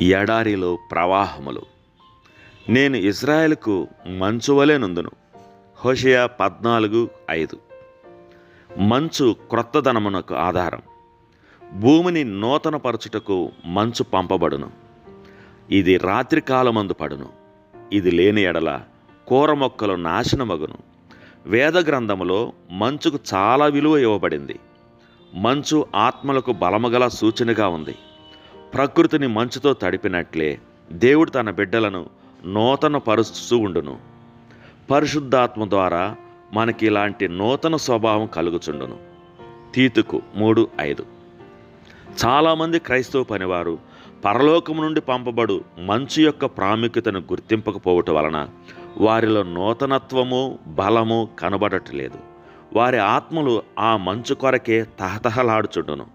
ఎడారిలో ప్రవాహములు. నేను ఇజ్రాయేలుకు మంచువలె నుందును. హోషేయ 14:5. మంచు క్రొత్తదనమునకు ఆధారం. భూమిని నూతనపరచుటకు మంచు పంపబడును. ఇది రాత్రికాలమందు పడును. ఇది లేని ఎడల కూర మొక్కలు నాశనమగును. వేద గ్రంథములో మంచుకు చాలా విలువ ఇవ్వబడింది. మంచు ఆత్మలకు బలముగల సూచనగా ఉంది. ప్రకృతిని మంచుతో తడిపినట్లే దేవుడు తన బిడ్డలను నూతన పరుస్తూ ఉండును. పరిశుద్ధాత్మ ద్వారా మనకి ఇలాంటి నూతన స్వభావం కలుగుచుండును. తీతుకు 3:5. చాలామంది క్రైస్తవ పనివారు పరలోకము నుండి పంపబడు మంచు యొక్క ప్రాముఖ్యతను గుర్తింపకపోవటం వలన వారిలో నూతనత్వము బలము కనబడట్లేదు. వారి ఆత్మలు ఆ మంచు కొరకే తహతహలాడుచుండును.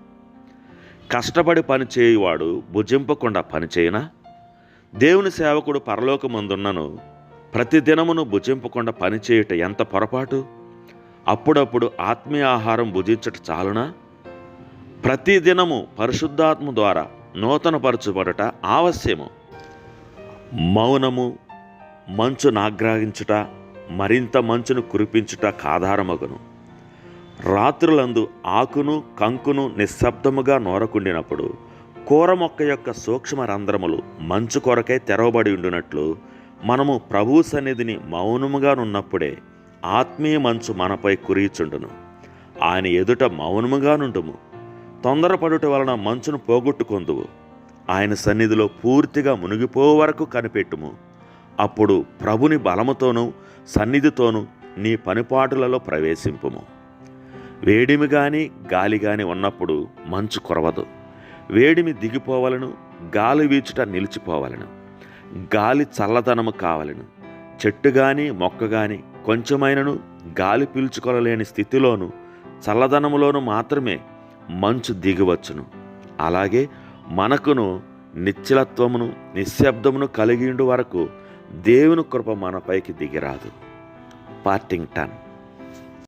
కష్టపడి పనిచేయువాడు భుజింపకుండా పనిచేయనా? దేవుని సేవకుడు పరలోకమందున్నను ప్రతిదినమును భుజింపకుండా పనిచేయుట ఎంత పొరపాటు? అప్పుడప్పుడు ఆత్మీయ ఆహారం భుజించట చాలునా? ప్రతిదినము పరిశుద్ధాత్మ ద్వారా నూతనపరచబడట ఆవశ్యము. మౌనము మంచును ఆగ్రహించుట మరింత మంచును కురిపించుట కాధారమగును. రాత్రులందు ఆకును కంకును నిశ్శబ్దముగా నోరకుండినప్పుడు కూర మొక్క యొక్క సూక్ష్మ రంధ్రములు మంచు కొరకై తెరవబడి ఉండినట్లు మనము ప్రభువు సన్నిధిని మౌనముగా నున్నప్పుడే ఆత్మీయ మంచు మనపై కురియుచుండును. ఆయన ఎదుట మౌనముగా నుండుము. తొందరపడుట వలన మంచును పోగొట్టుకొందువు. ఆయన సన్నిధిలో పూర్తిగా మునిగిపో వరకు కనిపెట్టుము. అప్పుడు ప్రభుని బలముతోనూ సన్నిధితోనూ నీ పనిపాటులలో ప్రవేశింపుము. వేడిమి గాని గాలి గాని ఉన్నప్పుడు మంచు కురవదు. వేడిమి దిగిపోవలను, గాలి వీచుట నిలిచిపోవలను. గాలి చల్లదనము కావలను. చెట్టు గాని మొక్క గాని కొంచెమైనను గాలి పీల్చుకొనలేని స్థితిలోను చల్లదనములోను మాత్రమే మంచు దిగివచ్చును. అలాగే మనకును నిశ్చలత్వమును నిశ్శబ్దమును కలిగిండు వరకు దేవుని కృప మనపైకి దిగిరాదు. పార్టింగ్టన్.